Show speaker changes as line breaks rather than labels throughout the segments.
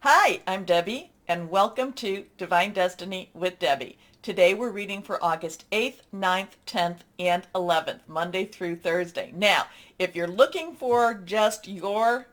Hi, I'm Debbie, and welcome to Divine Destiny with Debbie. Today we're reading for August 8th, 9th, 10th, and 11th, Monday through Thursday. Now, if you're looking for just your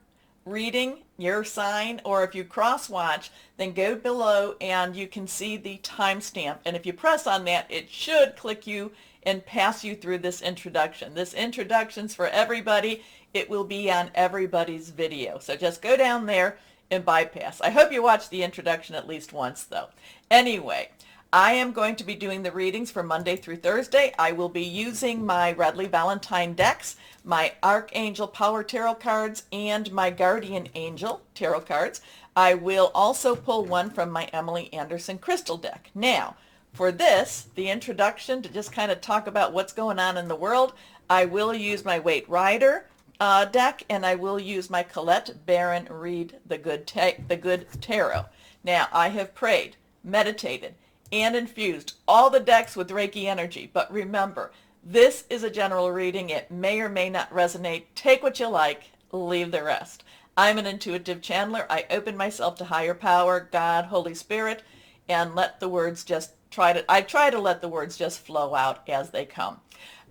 reading, your sign, or if you cross-watch, then go below and you can see the timestamp. And if you press on that, it should click you and pass you through this introduction. This introduction's for everybody. It will be on everybody's video. So just go down there and bypass. I hope you watch the introduction at least once, though. Anyway, I am going to be doing the readings for Monday through Thursday. I will be using my Radley Valentine decks, my Archangel Power Tarot cards, and my Guardian Angel Tarot cards. I will also pull one from my Emily Anderson Crystal deck. Now, for this, the introduction, to just kind of talk about what's going on in the world, I will use my Waite Rider deck, and I will use my Colette Baron Read the Good Tarot. Now, I have prayed, meditated, and infused all the decks with Reiki energy, but remember, this is a general reading. It may or may not resonate. Take what you like, leave the rest. I'm an intuitive channeler. I open myself to higher power, God, Holy Spirit, and let the words just I try to let the words just flow out as they come.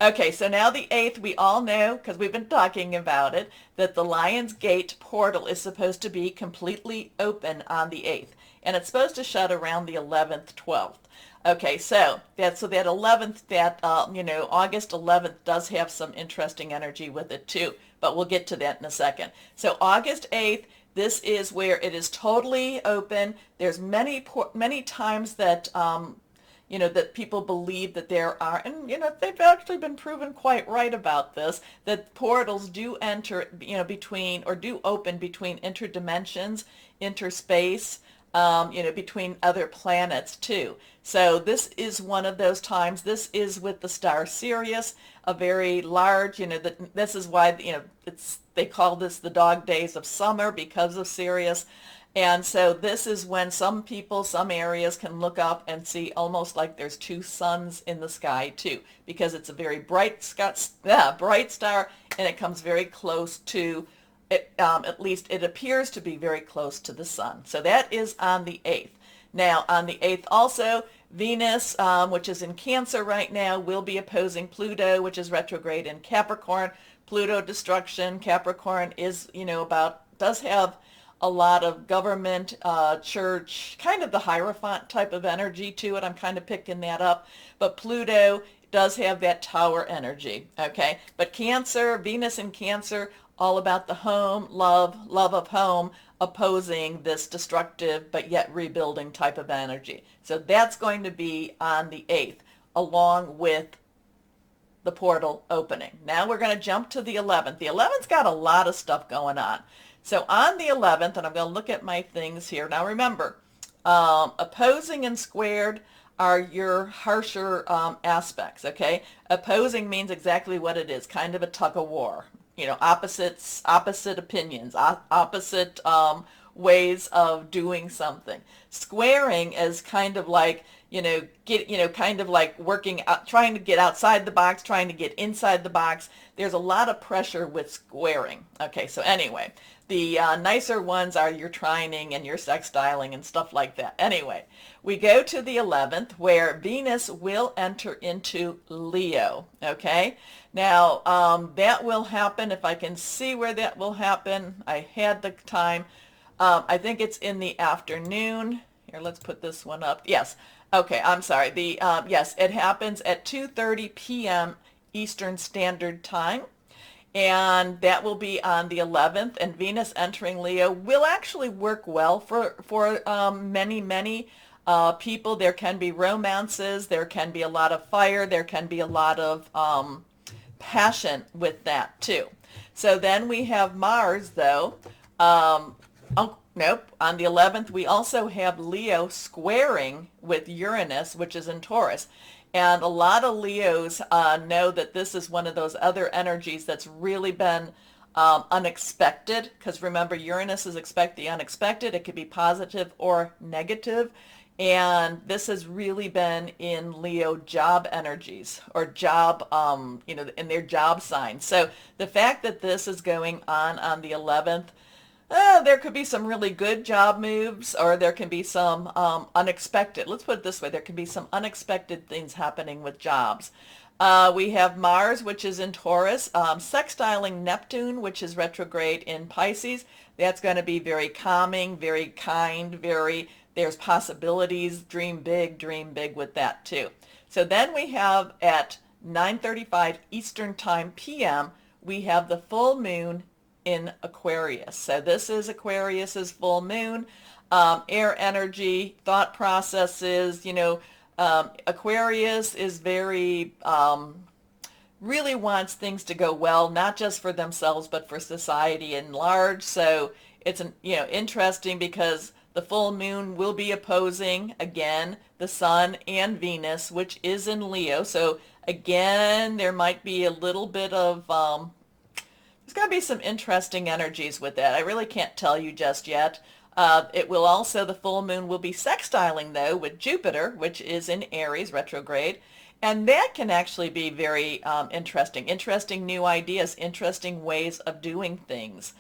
Okay, so now the 8th, we all know, because we've been talking about it, that the Lion's Gate portal is supposed to be completely open on the 8th. And it's supposed to shut around the 11th, 12th. Okay, so that 11th, August 11th does have some interesting energy with it too. But we'll get to that in a second. So August 8th, this is where it is totally open. There's many times that that people believe that there are, and they've actually been proven quite right about this, that portals do enter, between, or do open between interdimensions, interspace, between other planets too. So this is one of those times. This is with the star Sirius, a very large, this is why, they call this the dog days of summer because of Sirius. And so this is when some people, some areas can look up and see almost like there's two suns in the sky too, because it's a very bright star, and it comes very close to it, at least it appears to be very close to the sun. So that is on the 8th. Now on the 8th also, Venus, which is in Cancer right now, will be opposing Pluto, which is retrograde in Capricorn. Pluto destruction. Capricorn is, does have a lot of government, church, kind of the Hierophant type of energy to it. I'm kind of picking that up. But Pluto does have that tower energy, okay? But Cancer, Venus in Cancer, all about the home, love of home, opposing this destructive but yet rebuilding type of energy. So that's going to be on the 8th, along with the portal opening. Now we're going to jump to the 11th. The 11th's got a lot of stuff going on. So on the 11th, and I'm going to look at my things here. Now remember, opposing and squared are your harsher aspects, okay? Opposing means exactly what it is, kind of a tug of war. Opposite opinions, opposite ways of doing something. Squaring is kind of like, kind of like working out, trying to get outside the box, trying to get inside the box. There's a lot of pressure with squaring. Okay, so anyway, the nicer ones are your trining and your sextiling and stuff like that. Anyway, we go to the 11th where Venus will enter into Leo, okay? Now, that will happen, if I can see where that will happen. I had the time. I think it's in the afternoon. Here, let's put this one up. Yes. Okay, I'm sorry. Yes, it happens at 2:30 p.m. Eastern Standard Time. And that will be on the 11th. And Venus entering Leo will actually work well for many people. There can be romances. There can be a lot of fire. There can be a lot of passion with that too. So then we have Mars, though. Oh, nope. On the 11th, we also have Leo squaring with Uranus, which is in Taurus. And a lot of Leos know that this is one of those other energies that's really been unexpected. Because remember, Uranus is expect the unexpected. It could be positive or negative. And this has really been in Leo job energies or job, in their job signs. So the fact that this is going on the 11th, There could be some really good job moves, or there can be some unexpected. Let's put it this way. There can be some unexpected things happening with jobs. We have Mars, which is in Taurus, sextiling Neptune, which is retrograde in Pisces. That's going to be very calming, very kind, there's possibilities. Dream big with that too. So then we have at 9:35 Eastern Time p.m., we have the full moon in Aquarius. So this is Aquarius's full moon. Air energy, thought processes, Aquarius is very, really wants things to go well, not just for themselves, but for society in large. So it's, interesting because the full moon will be opposing, again, the sun and Venus, which is in Leo. So again, there might be a little bit of, there's going to be some interesting energies with that. I really can't tell you just yet. It will also, the full moon will be sextiling, though, with Jupiter, which is in Aries, retrograde. And that can actually be very interesting new ideas, interesting ways of doing things.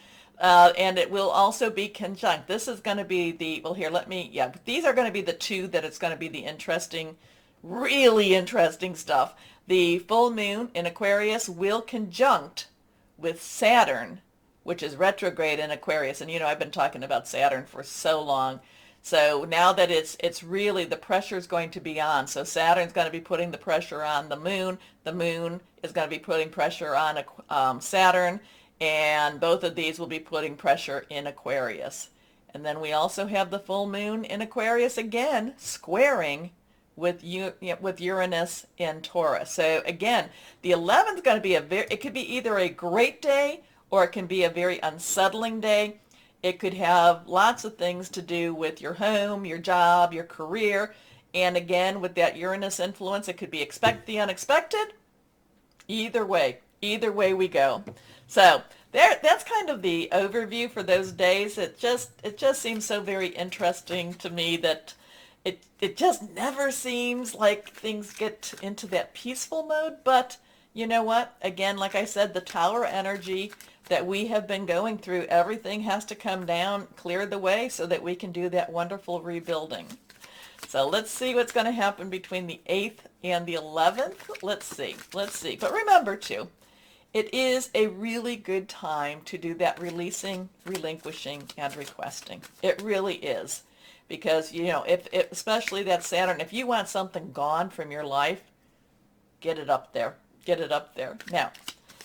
And it will also be conjunct. This is going to be these are going to be the two that it's going to be the interesting, really interesting stuff. The full moon in Aquarius will conjunct with Saturn, which is retrograde in Aquarius. And I've been talking about Saturn for so long. So now that it's really, the pressure is going to be on. So Saturn's going to be putting the pressure on the moon. The moon is going to be putting pressure on Saturn. And both of these will be putting pressure in Aquarius. And then we also have the full moon in Aquarius again, squaring with Uranus in Taurus. So again, the 11th is going to be it could be either a great day or it can be a very unsettling day. It could have lots of things to do with your home, your job, your career. And again, with that Uranus influence, it could be expect the unexpected. Either way we go. So that's kind of the overview for those days. It just seems so very interesting to me that it just never seems like things get into that peaceful mode. But you know what? Again, like I said, the tower energy that we have been going through, everything has to come down, clear the way so that we can do that wonderful rebuilding. So let's see what's going to happen between the 8th and the 11th. Let's see. But remember too, it is a really good time to do that releasing, relinquishing, and requesting. It really is. Because, if especially that Saturn, if you want something gone from your life, get it up there. Now,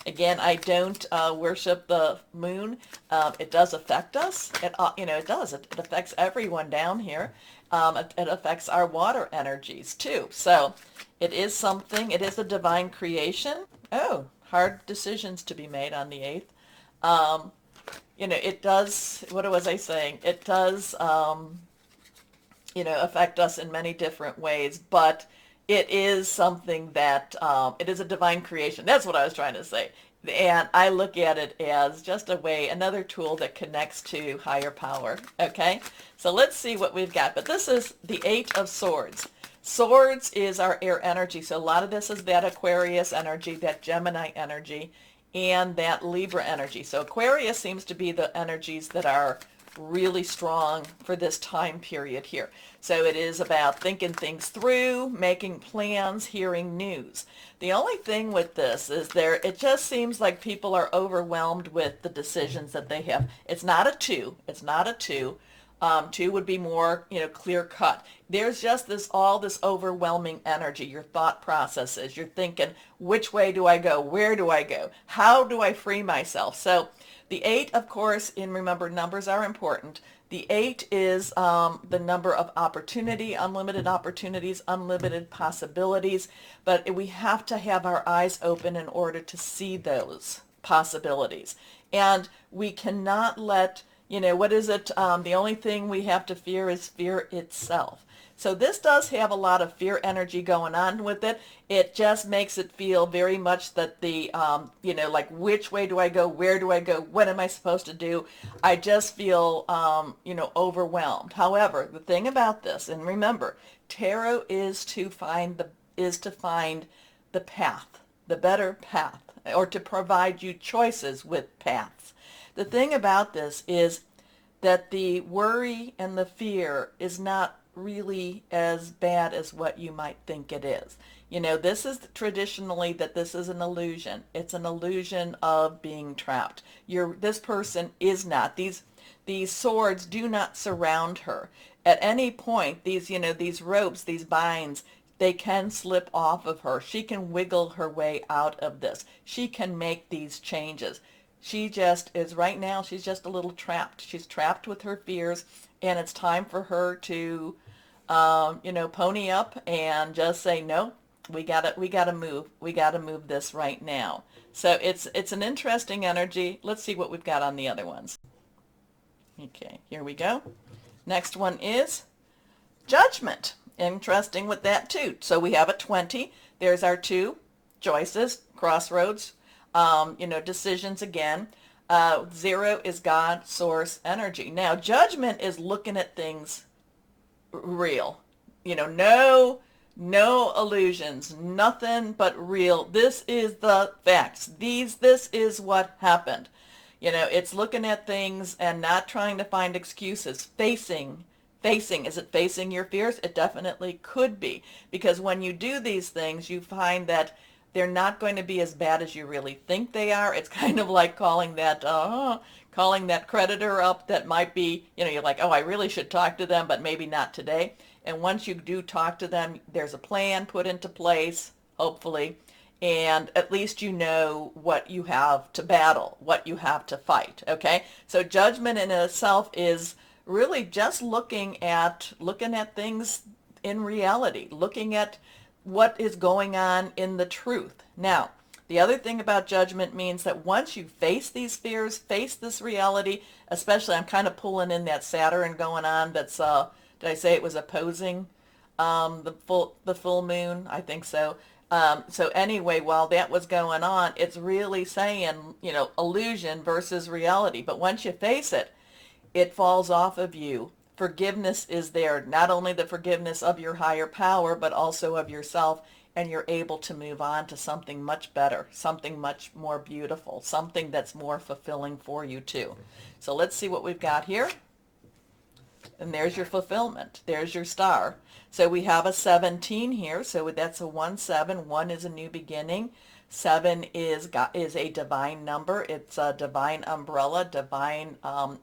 again, I don't worship the moon. It does affect us. It does. It affects everyone down here. It affects our water energies too. So it is something. It is a divine creation. Oh, hard decisions to be made on the 8th. It does. What was I saying? It does. Affect us in many different ways, but it is something that, it is a divine creation. That's what I was trying to say. And I look at it as just another tool that connects to higher power. Okay, so let's see what we've got. But this is the 8 of Swords. Swords is our air energy. So a lot of this is that Aquarius energy, that Gemini energy, and that Libra energy. So Aquarius seems to be the energies that are really strong for this time period here. So it is about thinking things through, making plans, hearing news. The only thing with this is it just seems like people are overwhelmed with the decisions that they have. It's not a 2. 2 would be more, clear cut. There's just all this overwhelming energy, your thought processes. You're thinking, which way do I go? Where do I go? How do I free myself? So the 8, of course, and remember, numbers are important. The 8 is the number of opportunity, unlimited opportunities, unlimited possibilities. But we have to have our eyes open in order to see those possibilities. And we cannot let, what is it? The only thing we have to fear is fear itself. So this does have a lot of fear energy going on with it. It just makes it feel very much that the, like which way do I go? Where do I go? What am I supposed to do? I just feel, overwhelmed. However, the thing about this, and remember, tarot is to find the path, the better path, or to provide you choices with paths. The thing about this is that the worry and the fear is not really as bad as what you might think it is. You know, this is traditionally that this is an illusion. It's an illusion of being trapped. This person is not. These swords do not surround her. At any point, these ropes, these binds, they can slip off of her. She can wiggle her way out of this. She can make these changes. She just is, right now, she's just a little trapped. She's trapped with her fears, and it's time for her to, pony up and just say, no, we gotta move. We gotta move this right now. So it's an interesting energy. Let's see what we've got on the other ones. Okay, here we go. Next one is Judgment. Interesting with that too. So we have a 20. There's our two choices, crossroads, decisions again. 0 is God, source, energy. Now, Judgment is looking at things real. No illusions, nothing but real. This is the facts. This is what happened. It's looking at things and not trying to find excuses. Facing. Is it facing your fears? It definitely could be. Because when you do these things, you find that they're not going to be as bad as you really think they are. It's kind of like calling that creditor up that might be, you're like, oh, I really should talk to them, but maybe not today. And once you do talk to them, there's a plan put into place, hopefully, and at least you know what you have to battle, what you have to fight, okay? So Judgment in itself is really just looking at things in reality, looking at what is going on in the truth. Now, the other thing about Judgment means that once you face these fears, face this reality, especially I'm kind of pulling in that Saturn going on that's, did I say it was opposing the full moon? I think so. So anyway, while that was going on, it's really saying, illusion versus reality. But once you face it, it falls off of you. Forgiveness is there, not only the forgiveness of your higher power, but also of yourself, and you're able to move on to something much better, something much more beautiful, something that's more fulfilling for you too. So let's see what we've got here. And there's your fulfillment. There's your star. So we have a 17 here. So that's a 1-7. 1 is a new beginning. 7 is a divine number. It's a divine umbrella, divine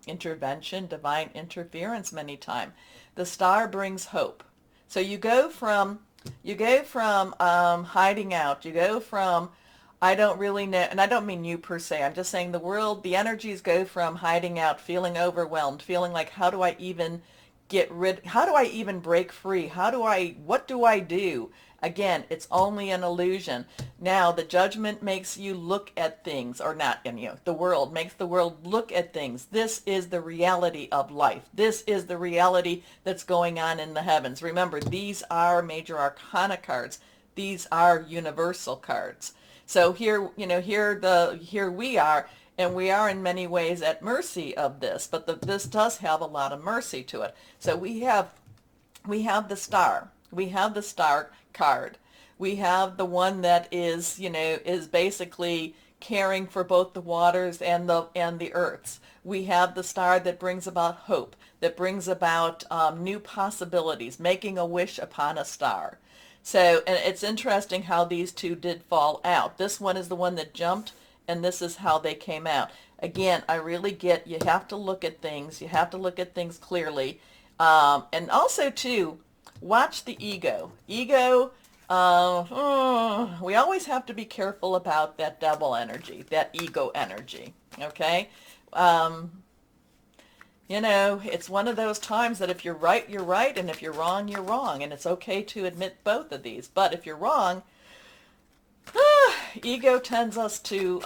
intervention, divine interference many times. The star brings hope. So you go from hiding out. You go from I don't really know, and I don't mean you per se. I'm just saying the energies go from hiding out, feeling overwhelmed, feeling like how do I even break free? What do I do? Again, it's only an illusion. Now, the Judgment makes you look at things, or not, the world makes the world look at things. This is the reality of life. This is the reality that's going on in the heavens. Remember, these are major arcana cards. These are universal cards. So here we are, and we are in many ways at mercy of this, but this does have a lot of mercy to it. So we have the star. We have the star card. We have the one that is basically caring for both the waters and the earths. We have the star that brings about hope, that brings about new possibilities, making a wish upon a star. So, and it's interesting how these two did fall out. This one is the one that jumped, and this is how they came out. Again, I really get you have to look at things. You have to look at things clearly. And also, too, watch the ego. Ego, we always have to be careful about that devil energy, that ego energy, okay? It's one of those times that if you're right, you're right, and if you're wrong, you're wrong, and it's okay to admit both of these. But if you're wrong, ego tends us to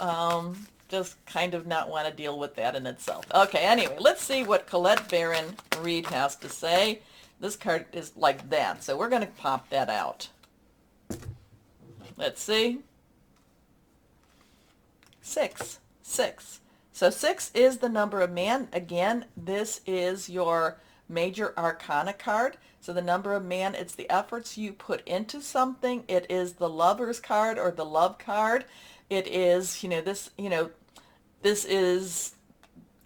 just kind of not want to deal with that in itself. Okay, anyway, let's see what Colette Baron Reed has to say. This card is like that, so we're going to pop that out. Let's see. 6. So 6 is the number of man. Again, this is your major arcana card. So the number of man, it's the efforts you put into something. It is the lover's card or the love card. It is, this is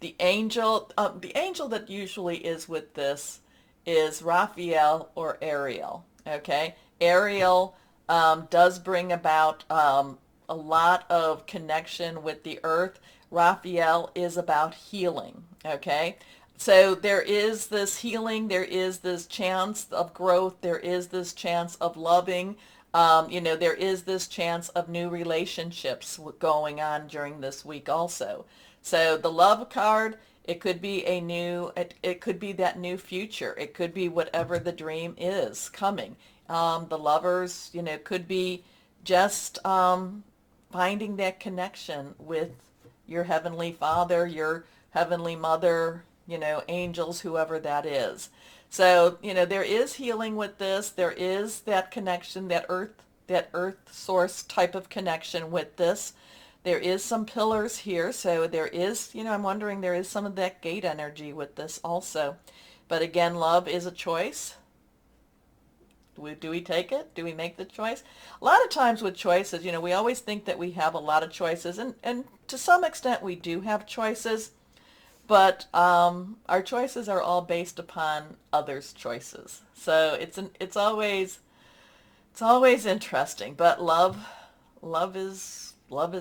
the angel that usually is with this is Raphael or Ariel. Okay, Ariel does bring about a lot of connection with the earth. Raphael is about healing. Okay, so there is this healing, there is this chance of growth, there is this chance of loving. There is this chance of new relationships going on during this week also. So the love card, it could be it could be that new future. It could be whatever the dream is coming. The lovers, could be just finding that connection with your heavenly father, your heavenly mother, angels, whoever that is. So, there is healing with this. There is that connection, that earth source type of connection with this. There is some pillars here, so there is, I'm wondering, there is some of that gate energy with this also. But again, love is a choice. Do we take it? Do we make the choice? A lot of times with choices, we always think that we have a lot of choices, and to some extent we do have choices, but our choices are all based upon others' choices. So it's always interesting, but love is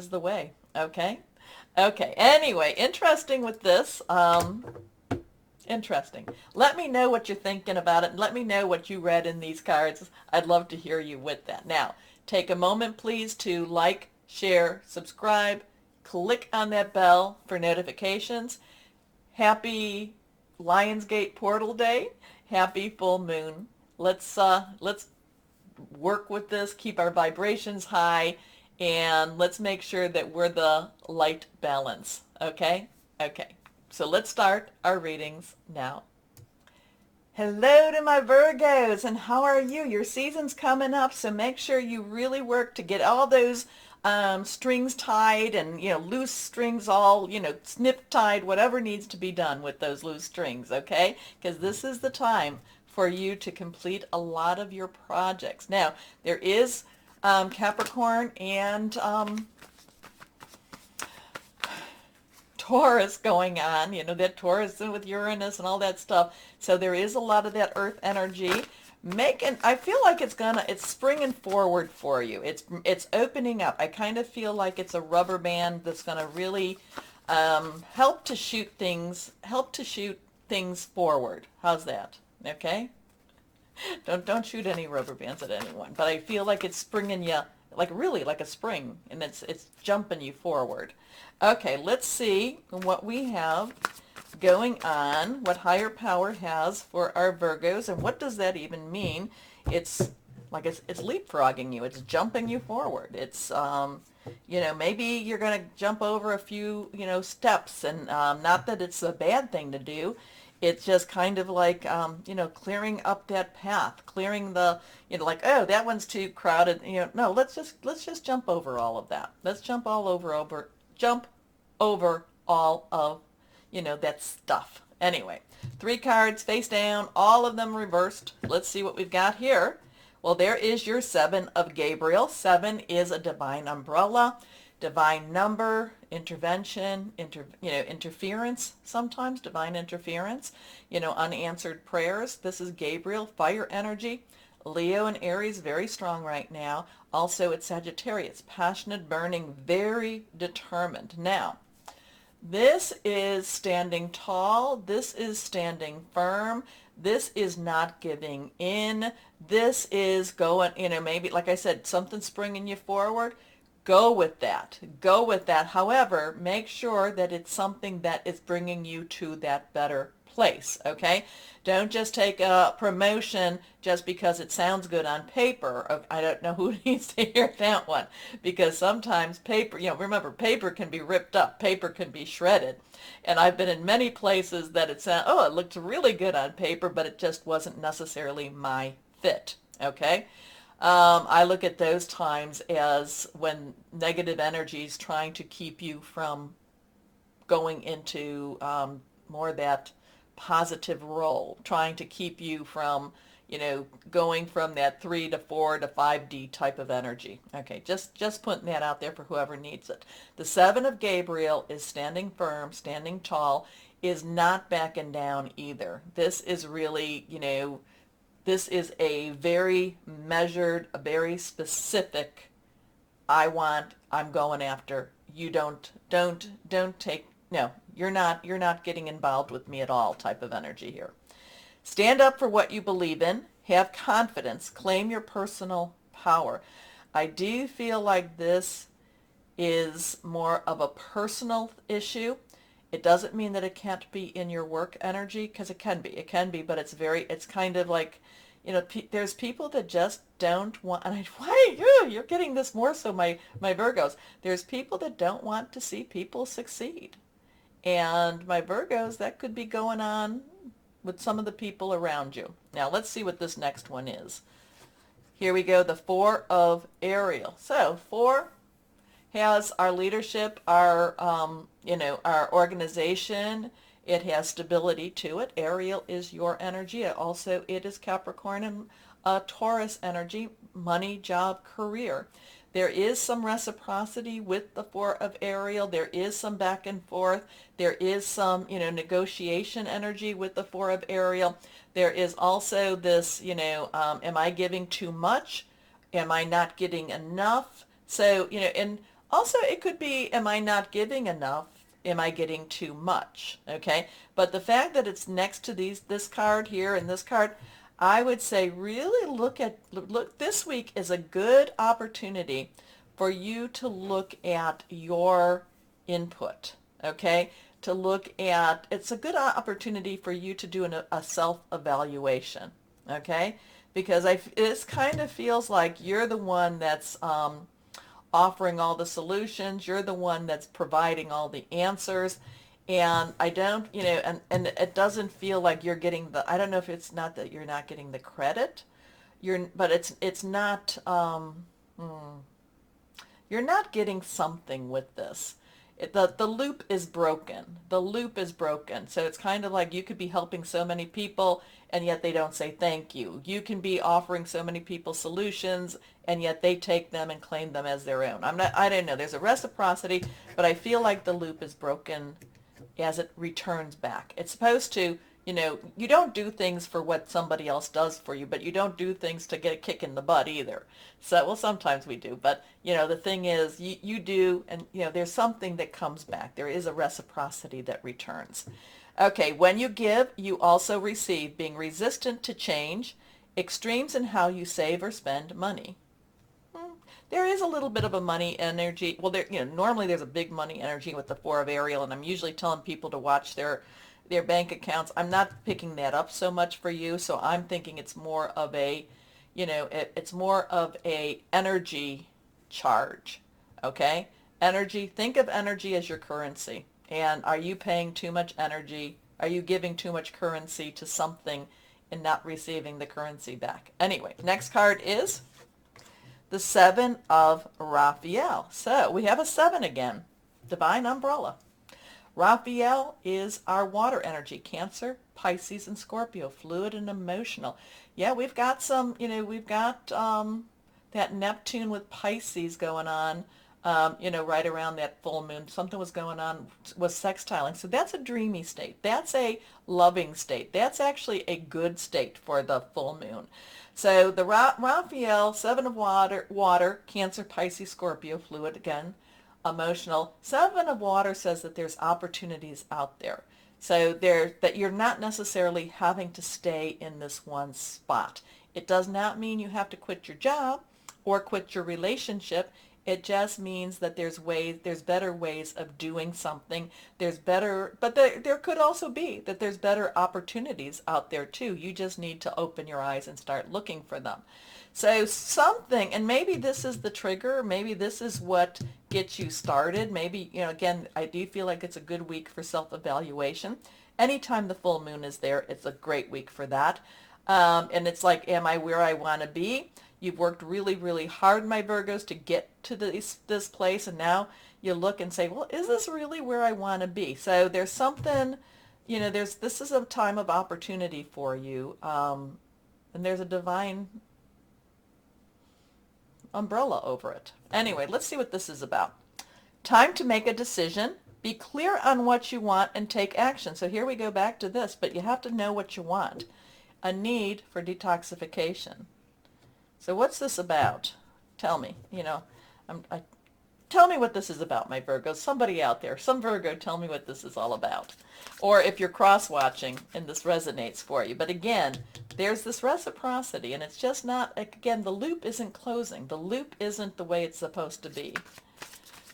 the way. Okay. Anyway, interesting with this. Interesting. Let me know what you're thinking about it, and let me know what you read in these cards. I'd love to hear you with that. Now, take a moment, please, to like, share, subscribe, click on that bell for notifications. Happy Lionsgate Portal Day. Happy full moon. Let's work with this, keep our vibrations high, and let's make sure that we're the light balance. Okay? So let's start our readings now. Hello to my Virgos, and how are you? Your season's coming up, so make sure you really work to get all those strings tied, and loose strings all snip tied, whatever needs to be done with those loose strings. Okay, because this is the time for you to complete a lot of your projects. Now there is Capricorn and Taurus going on, that Taurus with Uranus and all that stuff. So there is a lot of that earth energy. I feel like it's springing forward for you. It's opening up. I kind of feel like it's a rubber band that's gonna really help to shoot things forward. How's that? Okay. Don't shoot any rubber bands at anyone. But I feel like it's springing you, really like a spring, and it's jumping you forward. Okay, let's see what we have going on, what higher power has for our Virgos, and what does that even mean? It's leapfrogging you. It's jumping you forward. It's maybe you're going to jump over a few steps, and not that it's a bad thing to do. It's just kind of like clearing up that path, clearing the oh, that one's too crowded. No, let's just jump over all of that. Let's jump over all of that stuff. Anyway, 3 cards face down, all of them reversed. Let's see what we've got here. Well, there is your 7 of Gabriel. 7 is a divine umbrella, divine number, intervention, interference, sometimes divine interference, unanswered prayers. This is Gabriel, fire energy. Leo and Aries, very strong right now. Also, it's Sagittarius, passionate, burning, very determined. Now, this is standing tall. This is standing firm. This is not giving in. This is going, maybe, like I said, something springing you forward. Go with that. However, make sure that it's something that is bringing you to that better place, okay? Don't just take a promotion just because it sounds good on paper. I don't know who needs to hear that one, because sometimes paper, remember, paper can be ripped up, paper can be shredded. And I've been in many places that it looked really good on paper, but it just wasn't necessarily my fit, okay? I look at those times as when negative energy is trying to keep you from going into more that positive role, trying to keep you from, going from that 3 to 4 to 5D type of energy. Okay, just putting that out there for whoever needs it. The Seven of Gabriel is standing firm, standing tall, is not backing down either. This is really, this is a very measured, a very specific, I'm going after. You don't take, no, you're not getting involved with me at all type of energy here. Stand up for what you believe in. Have confidence. Claim your personal power. I do feel like this is more of a personal issue. It doesn't mean that it can't be in your work energy, because it can be. It can be, but it's kind of like, there's people that just don't want, and why you're getting this more so, my Virgos. There's people that don't want to see people succeed. And my Virgos, that could be going on with some of the people around you. Now let's see what this next one is. Here we go, the Four of Ariel. So 4 has our leadership, our our organization. It has stability to it. Ariel is your energy. It is Capricorn and Taurus energy, money, job, career. There is some reciprocity with the Four of Ariel. There is some back and forth. There is some, negotiation energy with the Four of Ariel. There is also this, am I giving too much? Am I not getting enough? So, and also it could be, am I not giving enough? Am I getting too much? Okay. But the fact that it's next to this card here and this card, I would say really look, this week is a good opportunity for you to look at your input, okay? It's a good opportunity for you to do a self-evaluation, okay? Because this kind of feels like you're the one that's offering all the solutions. You're the one that's providing all the answers. And I don't, and it doesn't feel like you're getting I don't know if it's not that you're not getting the credit, but it's not, you're not getting something with this. The loop is broken. The loop is broken. So it's kind of like you could be helping so many people and yet they don't say thank you. You can be offering so many people solutions and yet they take them and claim them as their own. I don't know. There's a reciprocity, but I feel like the loop is broken as it returns back. It's supposed to, you don't do things for what somebody else does for you, but you don't do things to get a kick in the butt either. So, well, sometimes we do, but, the thing is, you do, and, there's something that comes back. There is a reciprocity that returns. Okay, when you give, you also receive, being resistant to change, extremes in how you save or spend money. There is a little bit of a money energy. Well, normally there's a big money energy with the Four of Ariel, and I'm usually telling people to watch their bank accounts. I'm not picking that up so much for you, so I'm thinking it's more of a, it's more of a energy charge, okay? Energy, think of energy as your currency. And are you paying too much energy? Are you giving too much currency to something and not receiving the currency back? Anyway, next card is the Seven of Raphael. So we have a 7 again, divine umbrella. Raphael is our water energy, Cancer, Pisces, and Scorpio, fluid and emotional. Yeah, we've got some, we've got that Neptune with Pisces going on, right around that full moon. Something was going on, was sextiling. So that's a dreamy state. That's a loving state. That's actually a good state for the full moon. So the Raphael, 7 of water, Cancer, Pisces, Scorpio, fluid again, emotional. 7 of water says that there's opportunities out there. So that you're not necessarily having to stay in this one spot. It does not mean you have to quit your job or quit your relationship. It just means that there's better ways of doing something. But there could also be that there's better opportunities out there too. You just need to open your eyes and start looking for them. So something, and maybe this is the trigger, maybe this is what gets you started. Maybe, again, I do feel like it's a good week for self-evaluation. Anytime the full moon is there, it's a great week for that. And it's like, am I where I want to be? You've worked really, really hard, my Virgos, to get to this place, and now you look and say, well, is this really where I want to be? So there's something, this is a time of opportunity for you. and there's a divine umbrella over it. Anyway, let's see what this is about. Time to make a decision. Be clear on what you want and take action. So here we go back to this, but you have to know what you want. A need for detoxification. So what's this about? Tell me. Tell me what this is about, my Virgo. Somebody out there, some Virgo, tell me what this is all about. Or if you're cross-watching and this resonates for you. But again, there's this reciprocity, and it's just not, again, the loop isn't closing. The loop isn't the way it's supposed to be.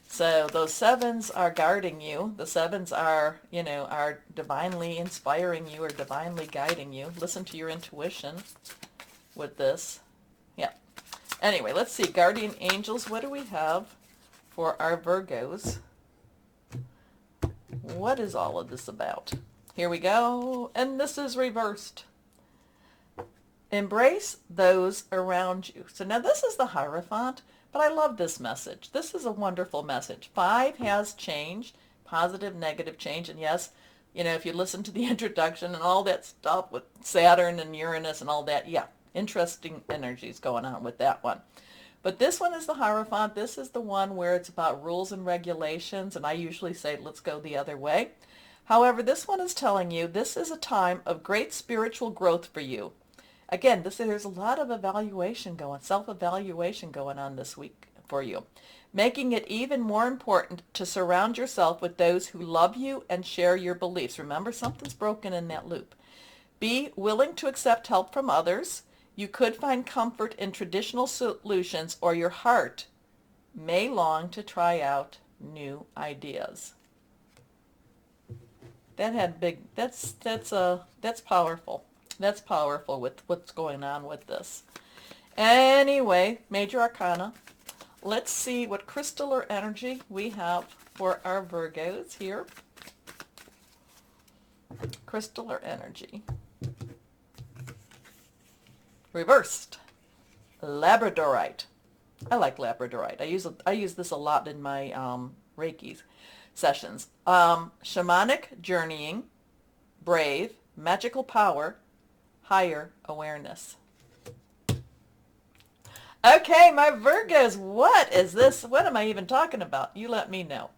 So those sevens are guarding you. The sevens are, are divinely inspiring you or divinely guiding you. Listen to your intuition with this. Yeah. Anyway, let's see. Guardian angels, what do we have for our Virgos? What is all of this about? Here we go. And this is reversed. Embrace those around you. So now this is the Hierophant. But I love this message. This is a wonderful message. 5 has change, positive, negative change. And yes, if you listen to the introduction and all that stuff with Saturn and Uranus and all that, yeah, interesting energies going on with that one. But this one is the Hierophant. This is the one where it's about rules and regulations. And I usually say, let's go the other way. However, this one is telling you this is a time of great spiritual growth for you. Again, there's a lot of self-evaluation going on this week for you, making it even more important to surround yourself with those who love you and share your beliefs. Remember, something's broken in that loop. Be willing to accept help from others. You could find comfort in traditional solutions, or your heart may long to try out new ideas. That's powerful. That's powerful with what's going on with this. Anyway, major arcana. Let's see what crystal or energy we have for our Virgos here. Crystal or energy. Reversed. Labradorite. I like labradorite. I use this a lot in my Reiki sessions. Shamanic journeying, brave, magical power, higher awareness. Okay, my Virgos, what is this? What am I even talking about? You let me know.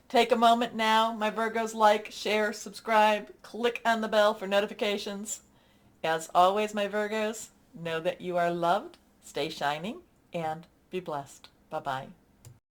Take a moment now, my Virgos, like, share, subscribe, click on the bell for notifications. As always, my Virgos, know that you are loved, stay shining, and be blessed. Bye-bye.